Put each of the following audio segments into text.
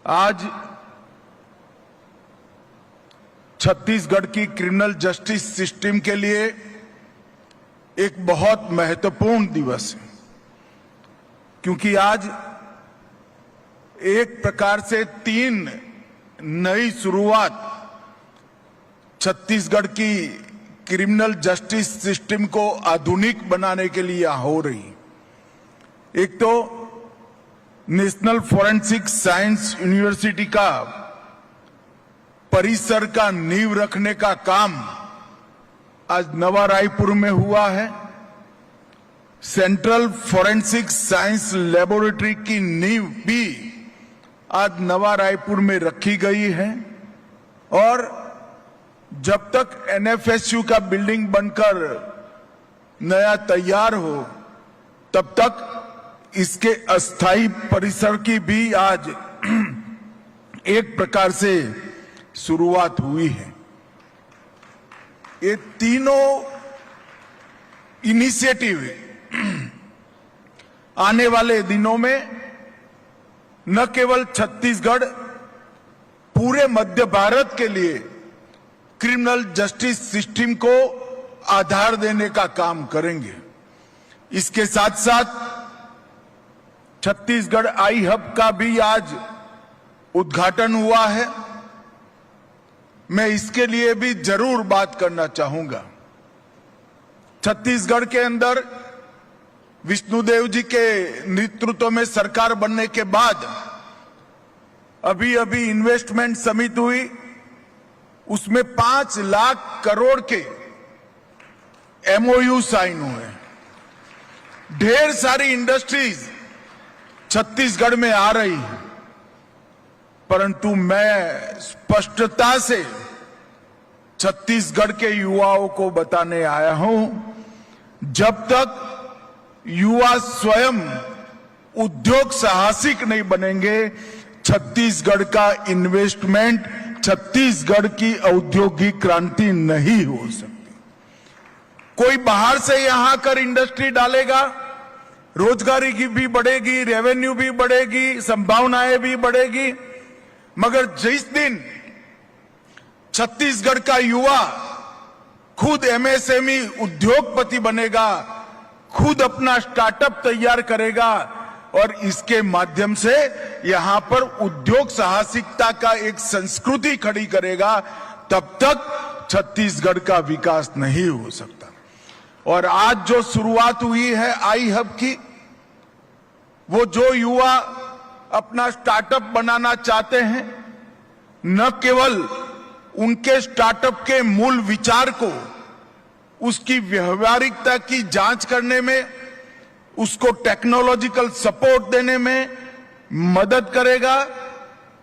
आज छत्तीसगढ़ की criminal justice system के लिए एक बहुत महत्वपूर्ण दिवस है, क्योंकि आज एक प्रकार से 3 नई शुरुआत छत्तीसगढ़ की क्रिमिनल जस्टिस सिस्टम को आधुनिक बनाने के लिए हो रही। एक तो नेशनल फॉरेंसिक साइंस यूनिवर्सिटी का परिसर का नींव रखने का काम आज नवा रायपुर में हुआ है। सेंट्रल फॉरेंसिक साइंस लेबोरेटरी की नींव भी आज नवा रायपुर में रखी गई है और जब तक एनएफएसयू का बिल्डिंग बनकर नया तैयार हो तब तक इसके अस्थायी परिसर की भी आज एक प्रकार से शुरुआत हुई है। ये तीनों इनिशिएटिव आने वाले दिनों में न केवल छत्तीसगढ़, पूरे मध्य भारत के लिए क्रिमिनल जस्टिस सिस्टम को आधार देने का काम करेंगे। इसके साथ साथ छत्तीसगढ़ आई हब का भी आज उद्घाटन हुआ है। मैं इसके लिए भी जरूर बात करना चाहूंगा। छत्तीसगढ़ के अंदर विष्णुदेव जी के नेतृत्व में सरकार बनने के बाद अभी इन्वेस्टमेंट समिति हुई, उसमें 5 लाख करोड़ के एमओयू साइन हुए। ढेर सारी इंडस्ट्रीज छत्तीसगढ़ में आ रही है, परंतु मैं स्पष्टता से छत्तीसगढ़ के युवाओं को बताने आया हूं, जब तक युवा स्वयं उद्योग साहसिक नहीं बनेंगे, छत्तीसगढ़ का इन्वेस्टमेंट, छत्तीसगढ़ की औद्योगिक क्रांति नहीं हो सकती। कोई बाहर से यहां कर इंडस्ट्री डालेगा, रोजगारी की भी बढ़ेगी, रेवेन्यू भी बढ़ेगी, संभावनाएं भी बढ़ेगी, मगर जिस दिन छत्तीसगढ़ का युवा खुद एमएसएमई उद्योगपति बनेगा, खुद अपना स्टार्टअप तैयार करेगा और इसके माध्यम से यहां पर उद्योग साहसिकता का एक संस्कृति खड़ी करेगा, तब तक छत्तीसगढ़ का विकास नहीं हो सकता। और आज जो शुरुआत हुई है आई हब की, वो जो युवा अपना स्टार्टअप बनाना चाहते हैं, न केवल उनके स्टार्टअप के मूल विचार को, उसकी व्यवहारिकता की जांच करने में, उसको टेक्नोलॉजिकल सपोर्ट देने में मदद करेगा,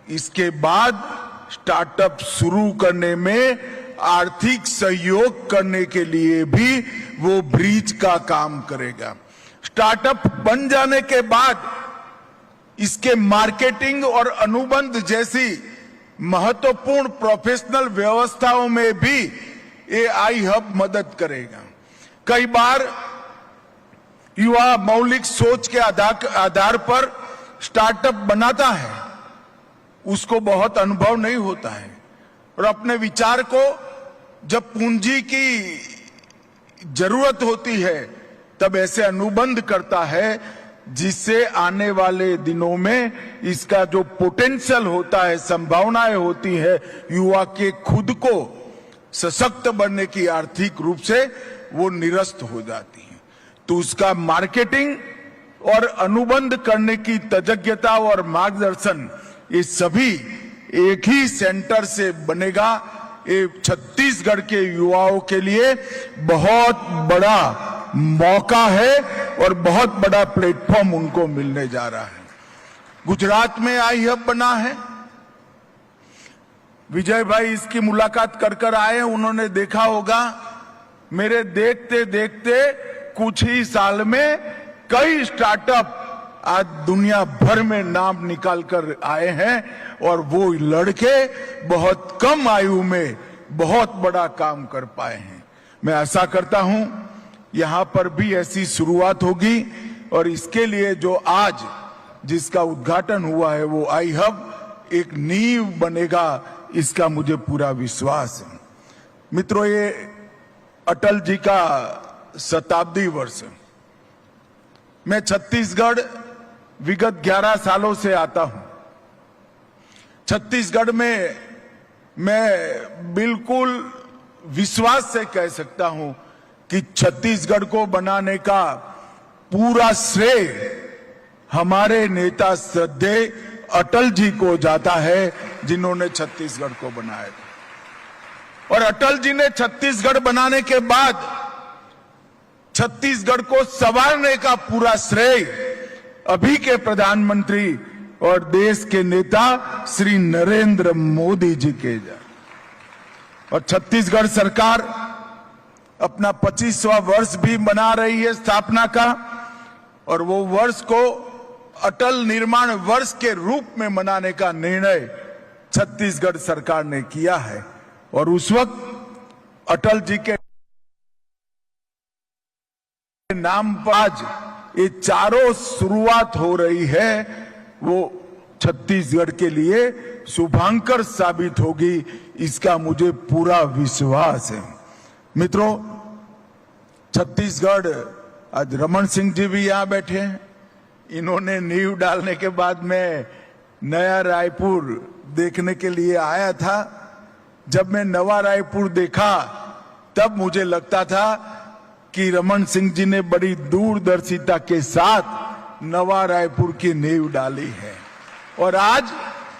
इसके बाद स्टार्टअप शुरू करने में आर्थिक सहयोग करने के लिए भी वो ब्रिज का काम करेगा। स्टार्टअप बन जाने के बाद इसके मार्केटिंग और अनुबंध जैसी महत्वपूर्ण प्रोफेशनल व्यवस्थाओं में भी ये आई हब मदद करेगा। कई बार युवा मौलिक सोच के आधार पर स्टार्टअप बनाता है, उसको बहुत अनुभव नहीं होता है और अपने विचार को जब पूंजी की जरूरत होती है तब ऐसे अनुबंध करता है, जिससे आने वाले दिनों में इसका जो पोटेंशियल होता है, संभावनाएं होती है, युवा के खुद को सशक्त बनने की आर्थिक रूप से वो निरस्त हो जाती है। तो उसका मार्केटिंग और अनुबंध करने की तज्ञता और मार्गदर्शन, ये सभी एक ही सेंटर से बनेगा। ये छत्तीसगढ़ के युवाओं के लिए बहुत बड़ा मौका है और बहुत बड़ा प्लेटफॉर्म उनको मिलने जा रहा है। गुजरात में आई हब बना है, विजय भाई इसकी मुलाकात कर आए हैं, उन्होंने देखा होगा। मेरे देखते देखते कुछ ही साल में कई स्टार्टअप आज दुनिया भर में नाम निकाल कर आए हैं और वो लड़के बहुत कम आयु में बहुत बड़ा काम कर पाए हैं। मैं आशा करता हूं यहां पर भी ऐसी शुरुआत होगी और इसके लिए जो आज जिसका उद्घाटन हुआ है वो आई हब एक नींव बनेगा, इसका मुझे पूरा विश्वास है। मित्रों, ये अटल जी का शताब्दी वर्ष है। मैं छत्तीसगढ़ विगत 11 सालों से आता हूं। छत्तीसगढ़ में मैं बिल्कुल विश्वास से कह सकता हूं कि छत्तीसगढ़ को बनाने का पूरा श्रेय हमारे नेता श्रद्धेय अटल जी को जाता है, जिन्होंने छत्तीसगढ़ को बनाया। और अटल जी ने छत्तीसगढ़ बनाने के बाद छत्तीसगढ़ को संवारने का पूरा श्रेय अभी के प्रधानमंत्री और देश के नेता श्री नरेंद्र मोदी जी के जा। और छत्तीसगढ़ सरकार अपना 25वां वर्ष भी मना रही है स्थापना का, और वो वर्ष को अटल निर्माण वर्ष के रूप में मनाने का निर्णय छत्तीसगढ़ सरकार ने किया है। और उस वक्त अटल जी के नाम पर आज ये चारों शुरुआत हो रही है, वो छत्तीसगढ़ के लिए शुभांकर साबित होगी, इसका मुझे पूरा विश्वास है। मित्रों, छत्तीसगढ़, आज रमन सिंह जी भी यहां बैठे हैं। इन्होंने नींव डालने के बाद मैं नया रायपुर देखने के लिए आया था। जब मैं नवा रायपुर देखा तब मुझे लगता था कि रमन सिंह जी ने बड़ी दूरदर्शिता के साथ नवा रायपुर की नींव डाली है। और आज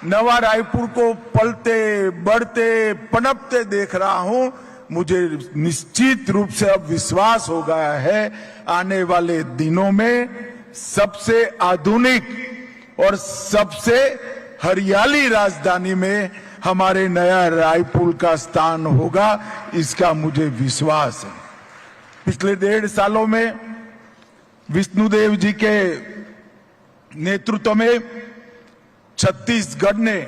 नवा रायपुर को पलते बढ़ते पनपते देख रहा हूं। मुझे निश्चित रूप से अब विश्वास हो गया है, आने वाले दिनों में सबसे आधुनिक और सबसे हरियाली राजधानी में हमारे नया रायपुर का स्थान होगा, इसका मुझे विश्वास है। पिछले 1.5 सालों में विष्णुदेव जी के नेतृत्व में छत्तीसगढ़ ने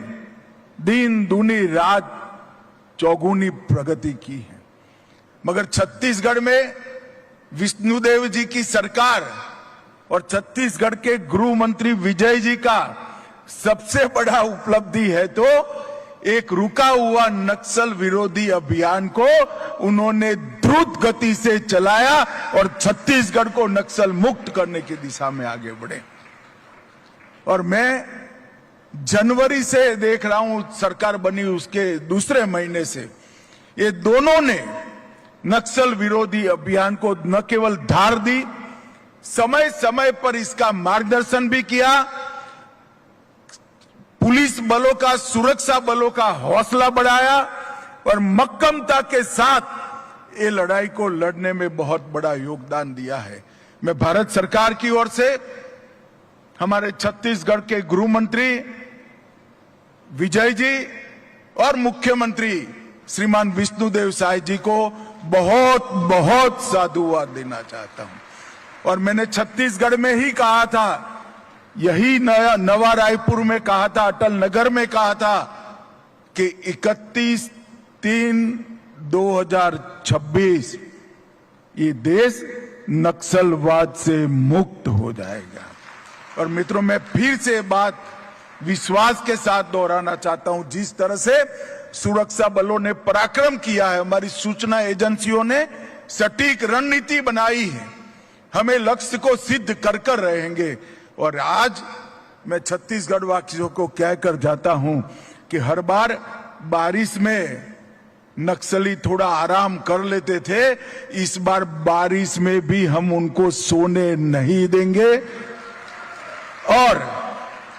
दिन दूनी रात चौगुनी प्रगति की है। मगर छत्तीसगढ़ में विष्णुदेव जी की सरकार और छत्तीसगढ़ के गृह मंत्री विजय जी का सबसे बड़ा उपलब्धि है तो एक रुका हुआ नक्सल विरोधी अभियान को उन्होंने द्रुत गति से चलाया और छत्तीसगढ़ को नक्सल मुक्त करने की दिशा में आगे बढ़े। और मैं जनवरी से देख रहा हूं, सरकार बनी उसके दूसरे महीने से ये दोनों ने नक्सल विरोधी अभियान को न केवल धार दी, समय समय पर इसका मार्गदर्शन भी किया, पुलिस बलों का, सुरक्षा बलों का हौसला बढ़ाया और मक्कमता के साथ ये लड़ाई को लड़ने में बहुत बड़ा योगदान दिया है। मैं भारत सरकार की ओर से हमारे छत्तीसगढ़ के गृह मंत्री विजय जी और मुख्यमंत्री श्रीमान विष्णुदेव साय जी को बहुत बहुत साधुवाद देना चाहता हूं। और मैंने छत्तीसगढ़ में ही कहा था, यही नवा रायपुर में कहा था, अटल नगर में कहा था कि 31/3/2026 ये देश नक्सलवाद से मुक्त हो जाएगा। और मित्रों, मैं फिर से बात विश्वास के साथ दोहराना चाहता हूं, जिस तरह से सुरक्षा बलों ने पराक्रम किया है, हमारी सूचना एजेंसियों ने सटीक रणनीति बनाई है, हमें लक्ष्य को सिद्ध कर रहेंगे। और आज मैं छत्तीसगढ़ वासियों को कहकर जाता हूं कि हर बार बारिश में नक्सली थोड़ा आराम कर लेते थे, इस बार बारिश में भी हम उनको सोने नहीं देंगे। और